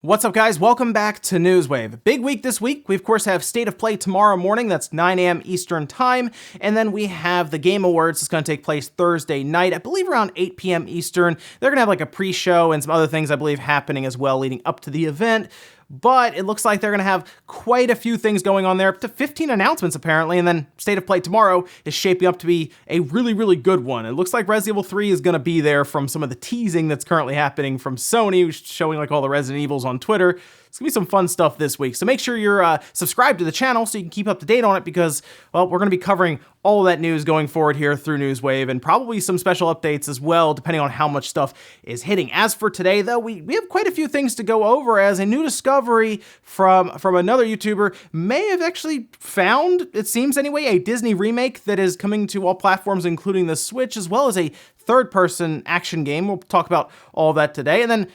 What's up, guys? Welcome back to Newswave. Big week this week. We, of course, have State of Play tomorrow morning. That's 9 a.m. Eastern Time. And then we have the Game Awards. It's going to take place Thursday night, I believe around 8 p.m. Eastern. They're going to have like a pre-show and some other things, I believe, happening as well leading up to the event. But it looks like they're going to have quite a few things going on there, up to 15 announcements apparently, and then State of Play tomorrow is shaping up to be a really, really good one. It looks like Resident Evil 3 is going to be there from some of the teasing that's currently happening from Sony, showing like all the Resident Evils on Twitter. It's going to be some fun stuff this week. So make sure you're subscribed to the channel so you can keep up to date on it because, well, we're going to be covering all of that news going forward here through Newswave and probably some special updates as well, depending on how much stuff is hitting. As for today, though, we have quite a few things to go over as a new discovery from another YouTuber may have actually found, it seems anyway, a Disney remake that is coming to all platforms, including the Switch, as well as a third-person action game. We'll talk about all of that today. And then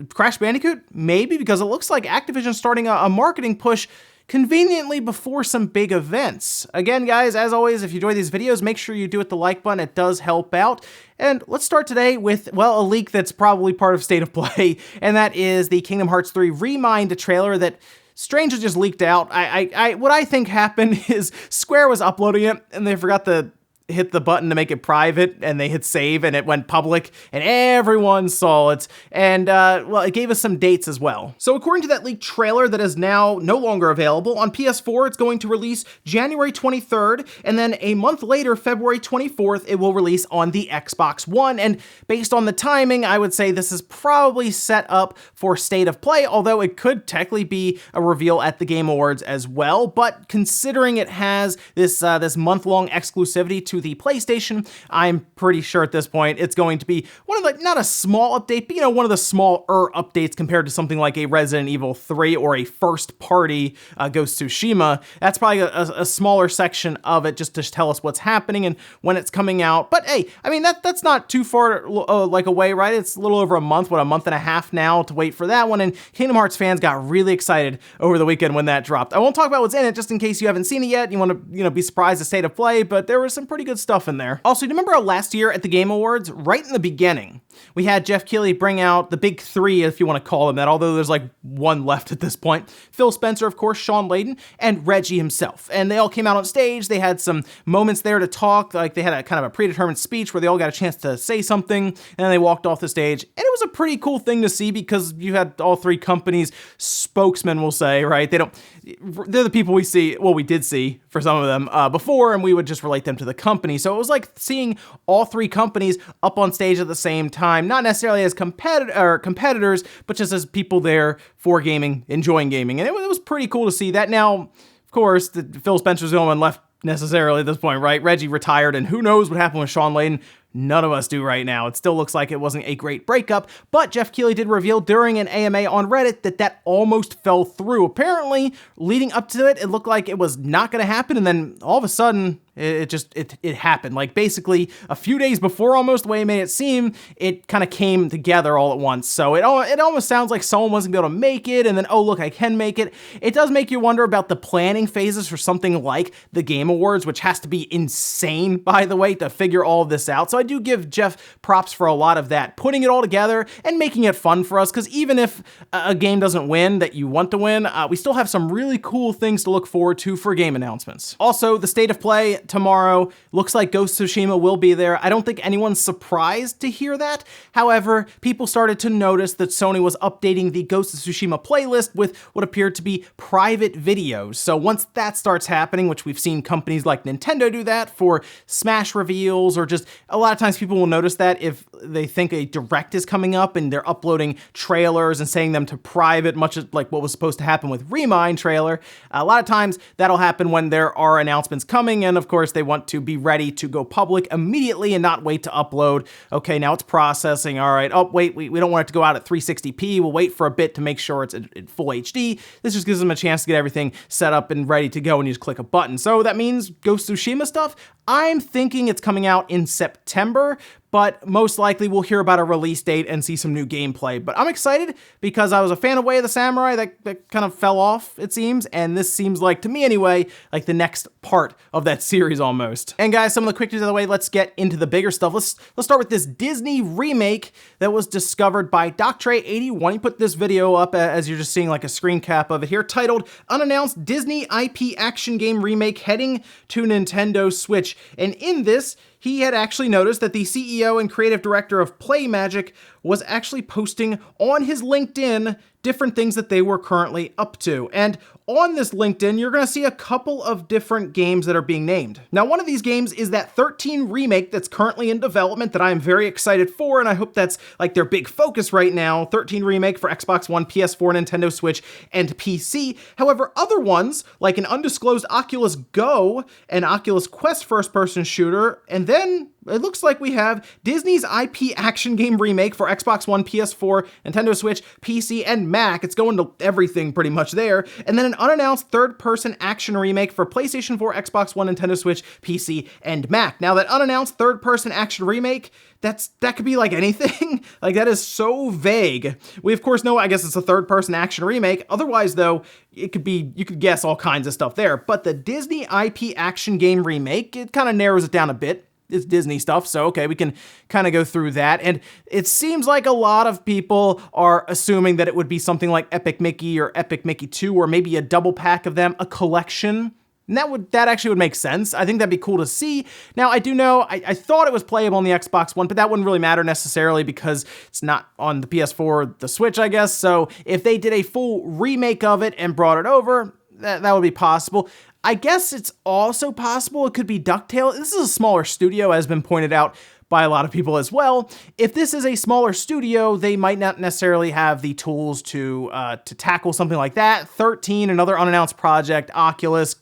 Crash Bandicoot? Maybe, because it looks like Activision's starting a marketing push conveniently before some big events. Again, guys, as always, if you enjoy these videos, make sure you do hit the like button. It does help out. And let's start today with, well, a leak that's probably part of State of Play, and that is the Kingdom Hearts 3 Remind trailer that strangely just leaked out. What I think happened is Square was uploading it, and they forgot to hit the button to make it private, and they hit save and it went public and everyone saw it. And well, it gave us some dates as well. So according to that leaked trailer that is now no longer available, on PS4 it's going to release January 23rd, and then a month later, February 24th, it will release on the Xbox One. And based on the timing, I would say this is probably set up for State of Play, although it could technically be a reveal at the Game Awards as well. But considering it has this month-long exclusivity to the PlayStation, I'm pretty sure at this point it's going to be one of, like, not a small update, but, you know, one of the smaller updates compared to something like a Resident Evil 3 or a first-party Ghost of Tsushima. That's probably a smaller section of it just to tell us what's happening and when it's coming out. But hey, I mean, that's not too far like away, right? It's a little over a month, a month and a half now to wait for that one, and Kingdom Hearts fans got really excited over the weekend when that dropped. I won't talk about what's in it just in case you haven't seen it yet. You want to, you know, be surprised at State of Play, but there was some pretty good stuff in there. Also, you remember last year at the Game Awards, right in the beginning, we had Jeff Keighley bring out the big three, if you want to call them that, although there's like one left at this point. Phil Spencer, of course, Shawn and Reggie himself. And they all came out on stage. They had some moments there to talk, like they had a kind of a predetermined speech where they all got a chance to say something, and then they walked off the stage. And it was a pretty cool thing to see because you had all three companies' spokesmen, we'll say, right? They're the people we see, well, we did see for some of them before, and we would just relate them to the company. So it was like seeing all three companies up on stage at the same time, not necessarily as competitors, but just as people there for gaming, enjoying gaming. And it was pretty cool to see that. Now, of course, Phil Spencer's the only one left necessarily at this point, right? Reggie retired, and who knows what happened with Shawn Layden. None of us do right now. It still looks like it wasn't a great breakup, but Jeff Keighley did reveal during an AMA on Reddit that almost fell through. Apparently, leading up to it, it looked like it was not going to happen, and then all of a sudden, it happened. Like, basically, a few days before almost, the way he made it seem, it kind of came together all at once. So it almost sounds like someone wasn't going to be able to make it, and then, oh, look, I can make it. It does make you wonder about the planning phases for something like the Game Awards, which has to be insane, by the way, to figure all of this out. So I do give Jeff props for a lot of that, putting it all together and making it fun for us, because even if a game doesn't win that you want to win, we still have some really cool things to look forward to for game announcements. Also, the State of Play tomorrow looks like Ghost of Tsushima will be there. I don't think anyone's surprised to hear that. However, people started to notice that Sony was updating the Ghost of Tsushima playlist with what appeared to be private videos. So once that starts happening, which we've seen companies like Nintendo do that for Smash reveals, or just a lot of times people will notice that if they think a direct is coming up and they're uploading trailers and saying them to private, much like what was supposed to happen with Remind trailer. A lot of times that'll happen when there are announcements coming, and of course they want to be ready to go public immediately and not wait to upload. Okay, now it's processing. All right. Oh, wait, we don't want it to go out at 360p. We'll wait for a bit to make sure it's in full HD. This just gives them a chance to get everything set up and ready to go, and you just click a button. So that means Ghost of Tsushima stuff, I'm thinking it's coming out in September, but most likely we'll hear about a release date and see some new gameplay. But I'm excited because I was a fan of Way of the Samurai that kind of fell off, it seems, and this seems like, to me anyway, like the next part of that series almost. And guys, some of the quick news out of the way, let's get into the bigger stuff. Let's start with this Disney remake that was discovered by Doctray81. He put this video up as you're just seeing like a screen cap of it here, titled Unannounced Disney IP Action Game Remake Heading to Nintendo Switch. And in this, he had actually noticed that the CEO and creative director of PlayMagic was actually posting on his LinkedIn different things that they were currently up to. And on this LinkedIn, you're going to see a couple of different games that are being named. Now, one of these games is that 13 remake that's currently in development that I am very excited for, and I hope that's like their big focus right now. 13 remake for Xbox One, PS4, Nintendo Switch, and PC. However, other ones, like an undisclosed Oculus Go and Oculus Quest first-person shooter, and then it looks like we have Disney's IP action game remake for Xbox One, PS4, Nintendo Switch, PC, and Mac. It's going to everything pretty much there. And then an unannounced third-person action remake for PlayStation 4, Xbox One, Nintendo Switch, PC, and Mac. Now, that unannounced third-person action remake, that could be like anything. Like, that is so vague. We, of course, know, I guess it's a third-person action remake. Otherwise, though, it could be, you could guess all kinds of stuff there. But the Disney IP action game remake, it kind of narrows it down a bit. It's Disney stuff, so okay, we can kind of go through that. And it seems like a lot of people are assuming that it would be something like Epic Mickey or Epic Mickey 2, or maybe a double pack of them, a collection. And that actually would make sense. I think that'd be cool to see. Now, I do know, I thought it was playable on the Xbox One, but that wouldn't really matter necessarily because it's not on the PS4 or the Switch, I guess. So if they did a full remake of it and brought it over, that would be possible. I guess it's also possible it could be DuckTales. This is a smaller studio, as has been pointed out by a lot of people as well. If this is a smaller studio, they might not necessarily have the tools to tackle something like that. 13, another unannounced project, Oculus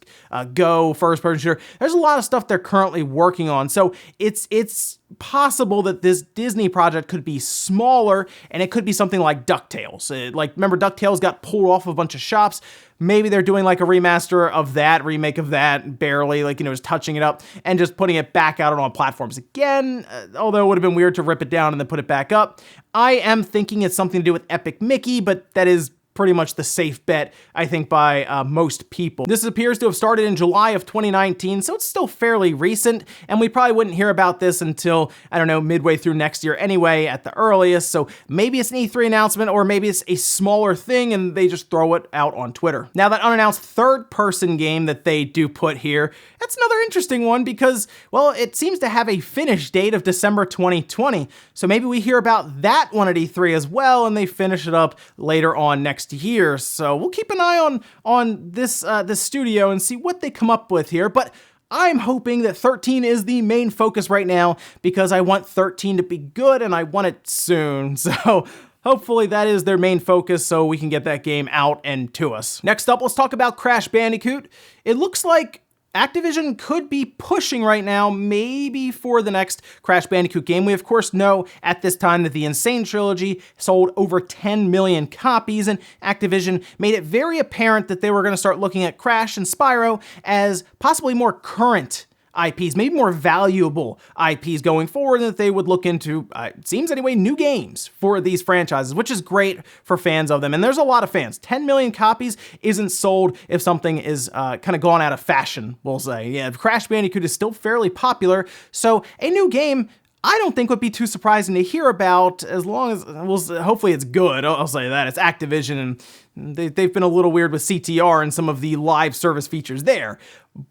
Go, first-person shooter. There's a lot of stuff they're currently working on. So it's possible that this Disney project could be smaller, and it could be something like DuckTales. Like, remember DuckTales got pulled off of a bunch of shops? Maybe they're doing like a remaster of that, remake of that, barely, like, just touching it up and just putting it back out on all platforms again, although it would have been weird to rip it down and then put it back up. I am thinking it's something to do with Epic Mickey, but that is pretty much the safe bet, I think, by most people. This appears to have started in July of 2019, so it's still fairly recent, and we probably wouldn't hear about this until, I don't know, midway through next year anyway, at the earliest, so maybe it's an E3 announcement, or maybe it's a smaller thing, and they just throw it out on Twitter. Now, that unannounced third-person game that they do put here, that's another interesting one, because, well, it seems to have a finish date of December 2020, so maybe we hear about that one at E3 as well, and they finish it up later on next year. So we'll keep an eye on this studio and see what they come up with here. But I'm hoping that 13 is the main focus right now because I want 13 to be good and I want it soon. So hopefully that is their main focus so we can get that game out and to us. Next up, let's talk about Crash Bandicoot. It looks like Activision could be pushing right now, maybe for the next Crash Bandicoot game. We, of course, know at this time that the Insane Trilogy sold over 10 million copies, and Activision made it very apparent that they were going to start looking at Crash and Spyro as possibly more current IPs, maybe more valuable IPs going forward, and that they would look into, it seems anyway, new games for these franchises, which is great for fans of them. And there's a lot of fans. 10 million copies isn't sold if something is kind of gone out of fashion, we'll say. Yeah, Crash Bandicoot is still fairly popular, so a new game I don't think would be too surprising to hear about, as long as, well, hopefully it's good. I'll say that. It's Activision, and they've been a little weird with CTR and some of the live service features there.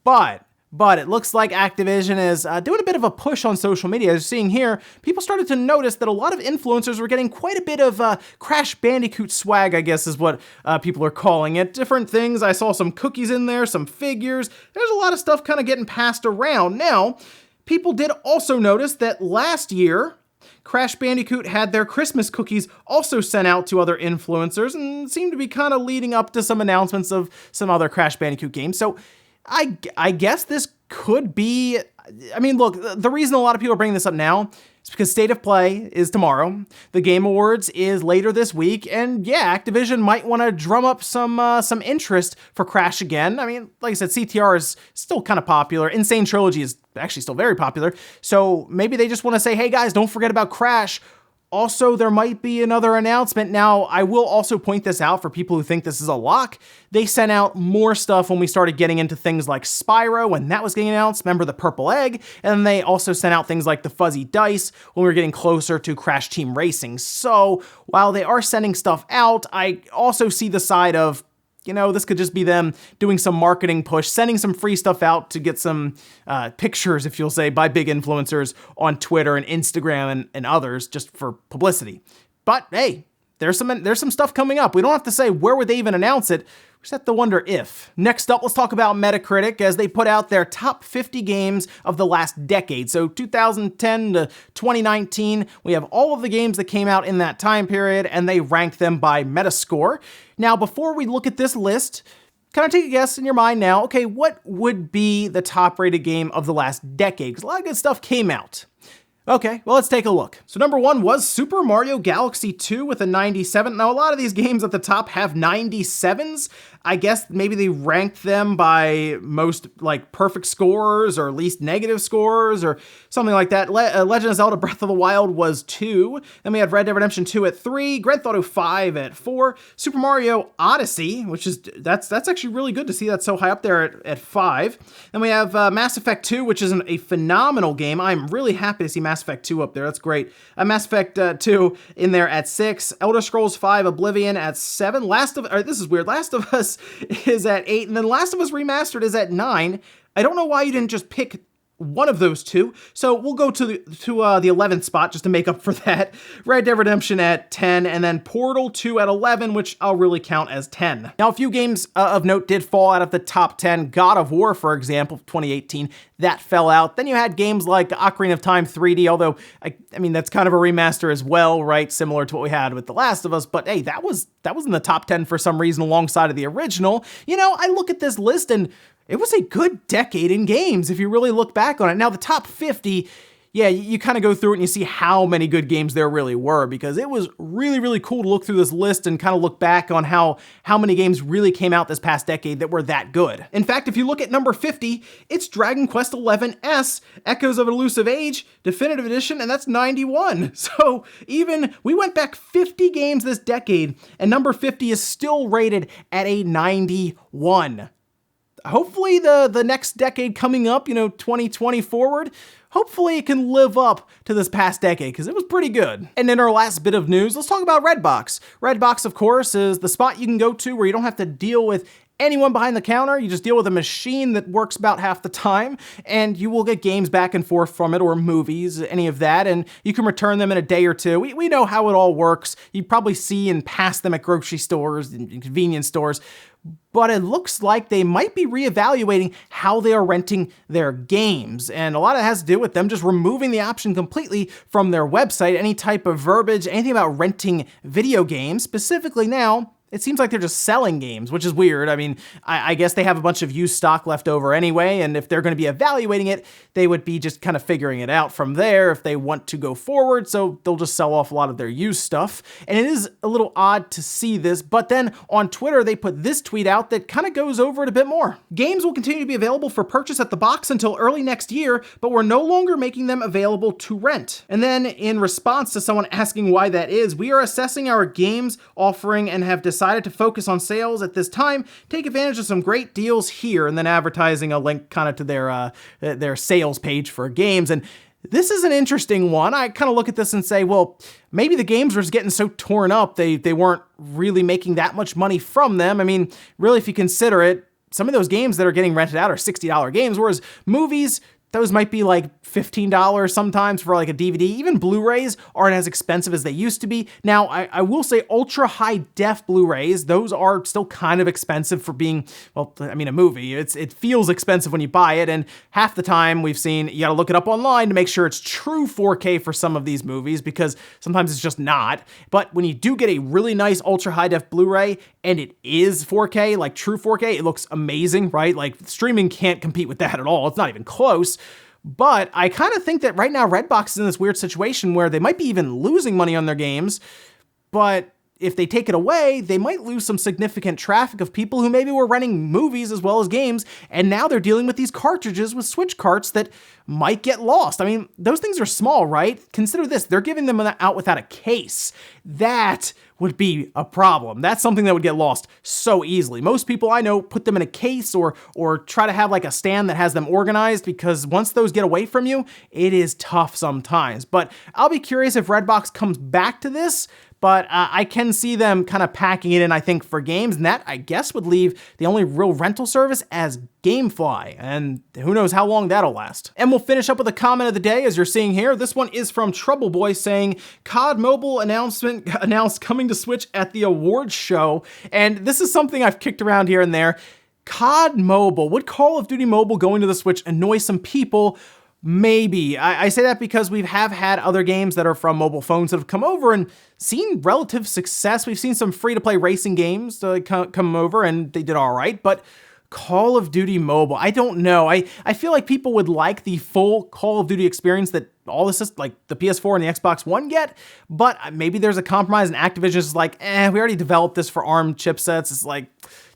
But it looks like Activision is doing a bit of a push on social media. As you're seeing here, people started to notice that a lot of influencers were getting quite a bit of Crash Bandicoot swag, I guess is what people are calling it. Different things. I saw some cookies in there, some figures. There's a lot of stuff kind of getting passed around. Now, people did also notice that last year, Crash Bandicoot had their Christmas cookies also sent out to other influencers and seemed to be kind of leading up to some announcements of some other Crash Bandicoot games. So I guess this could be I mean, look, the reason a lot of people are bringing this up now is because State of Play is tomorrow, the Game Awards is later this week, and yeah, Activision might want to drum up some interest for Crash again. I mean, like I said, CTR is still kind of popular. Insane Trilogy is actually still very popular, so maybe they just want to say, hey guys, don't forget about Crash. Also, there might be another announcement. Now, I will also point this out for people who think this is a lock. They sent out more stuff when we started getting into things like Spyro, when that was getting announced. Remember the purple egg? And then they also sent out things like the fuzzy dice when we were getting closer to Crash Team Racing. So, while they are sending stuff out, I also see the side of, this could just be them doing some marketing push, sending some free stuff out to get some pictures, if you'll say, by big influencers on Twitter and Instagram and others just for publicity. But hey, there's some stuff coming up. We don't have to say where would they even announce it. We just have to wonder if. Next up, let's talk about Metacritic as they put out their top 50 games of the last decade. So 2010 to 2019, we have all of the games that came out in that time period, and they ranked them by Metascore. Now, before we look at this list, kind of take a guess in your mind now, okay, what would be the top rated game of the last decade? Because a lot of good stuff came out. Okay, well, let's take a look. So number 1 was Super Mario Galaxy 2 with a 97. Now, a lot of these games at the top have 97s. I guess maybe they ranked them by most perfect scores or least negative scores or something like that. Legend of Zelda Breath of the Wild was 2. Then we had Red Dead Redemption 2 at 3, Grand Theft Auto 5 at 4, Super Mario Odyssey, which is, that's actually really good to see that so high up there at 5. Then we have Mass Effect 2, which is a phenomenal game. I'm really happy to see Mass Effect 2 up there. That's great. Mass Effect 2 in there at 6, Elder Scrolls 5 Oblivion at 7, this is weird, Last of Us is at 8, and then Last of Us Remastered is at 9. I don't know why you didn't just pick one of those two, so we'll go to the 11th spot just to make up for that. Red Dead Redemption at 10, and then Portal 2 at 11, which I'll really count as 10. Now, a few games of note did fall out of the top 10. God of War, for example, 2018, that fell out. Then you had games like Ocarina of Time 3D, although, I mean, that's kind of a remaster as well, right? Similar to what we had with The Last of Us, but hey, that was in the top 10 for some reason alongside of the original. I look at this list and it was a good decade in games if you really look back on it. Now, the top 50, yeah, you kind of go through it and you see how many good games there really were, because it was really, really cool to look through this list and kind of look back on how many games really came out this past decade that were that good. In fact, if you look at number 50, it's Dragon Quest XI-S, Echoes of an Elusive Age, Definitive Edition, and that's 91. So even, we went back 50 games this decade, and number 50 is still rated at a 91. Hopefully the next decade coming up, 2020 forward, hopefully it can live up to this past decade, because it was pretty good. And in our last bit of news, let's talk about Redbox. Redbox, of course, is the spot you can go to where you don't have to deal with anyone behind the counter. You just deal with a machine that works about half the time, and you will get games back and forth from it, or movies, any of that, and you can return them in a day or two. We know how it all works. You probably see and pass them at grocery stores and convenience stores, but it looks like they might be reevaluating how they are renting their games. And a lot of it has to do with them just removing the option completely from their website, any type of verbiage, anything about renting video games. Specifically now, it seems like they're just selling games, which is weird. I mean, I guess they have a bunch of used stock left over anyway, and if they're going to be evaluating it, they would be just kind of figuring it out from there if they want to go forward, so they'll just sell off a lot of their used stuff. And it is a little odd to see this, but then on Twitter, they put this tweet out that kind of goes over it a bit more. Games will continue to be available for purchase at the box until early next year, but we're no longer making them available to rent. And then in response to someone asking why that is, we are assessing our games offering and have decided to focus on sales at this time. Take advantage of some great deals here, and then advertising a link kind of to their sales page for games. And this is an interesting one. I kind of look at this and say, well, maybe the games were just getting so torn up, they weren't really making that much money from them. I mean, really, if you consider it, some of those games that are getting rented out are $60 games, whereas movies, those might be like $15 sometimes for like a DVD. Even Blu-rays aren't as expensive as they used to be. Now, I will say ultra high def Blu-rays, those are still kind of expensive for being, well, I mean, a movie. It feels expensive when you buy it, and half the time we've seen, you gotta look it up online to make sure it's true 4K for some of these movies, because sometimes it's just not. But when you do get a really nice ultra high def Blu-ray, and it is 4K, like true 4K, it looks amazing, right? Like streaming can't compete with that at all. It's not even close. But I kind of think that right now Redbox is in this weird situation where they might be even losing money on their games, but if they take it away, they might lose some significant traffic of people who maybe were renting movies as well as games, and now they're dealing with these cartridges with Switch carts that might get lost. I mean, those things are small, right? Consider this, they're giving them out without a case. That would be a problem. That's something that would get lost so easily. Most people I know put them in a case or try to have like a stand that has them organized, because once those get away from you, it is tough sometimes. But I'll be curious if Redbox comes back to this, but I can see them kind of packing it in, I think, for games, and that, I guess, would leave the only real rental service as GameFly, and who knows how long that'll last. And we'll finish up with a comment of the day, as you're seeing here. This one is from Trouble Boy saying, COD Mobile announced coming to Switch at the awards show, and this is something I've kicked around here and there. COD Mobile, would Call of Duty Mobile going to the Switch annoy some people? Maybe. I say that because we have had other games that are from mobile phones that have come over and seen relative success. We've seen some free-to-play racing games come over and they did all right, but Call of Duty Mobile, I don't know. I feel like people would like the full Call of Duty experience that all the like the PS4 and the Xbox One get, but maybe there's a compromise and Activision's like, we already developed this for ARM chipsets. It's like,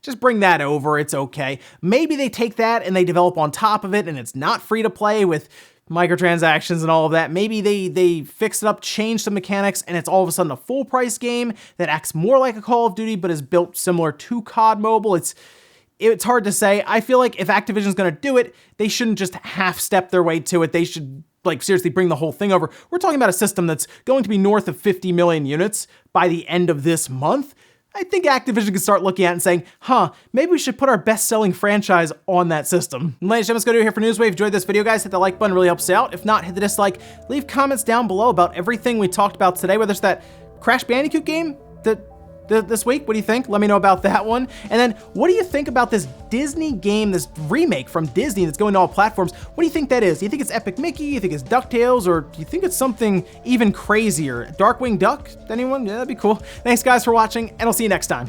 just bring that over, it's okay. Maybe they take that and they develop on top of it and it's not free to play with microtransactions and all of that. Maybe they fix it up, change some mechanics, and it's all of a sudden a full price game that acts more like a Call of Duty but is built similar to COD Mobile. It's hard to say. I feel like if Activision's gonna do it, they shouldn't just half-step their way to it. They should like seriously bring the whole thing over. We're talking about a system that's going to be north of 50 million units by the end of this month. I think Activision can start looking at it and saying, maybe we should put our best-selling franchise on that system. And ladies and gentlemen, let's go to here for Newswave. Enjoyed this video, guys. Hit the like button, really helps out. If not, hit the dislike. Leave comments down below about everything we talked about today, whether it's that Crash Bandicoot game this week. What do you think? Let me know about that one. And then what do you think about this Disney game, this remake from Disney that's going to all platforms? What do you think that is? Do you think it's Epic Mickey? You think it's DuckTales? Or do you think it's something even crazier? Darkwing Duck? Anyone? Yeah, that'd be cool. Thanks guys for watching, and I'll see you next time.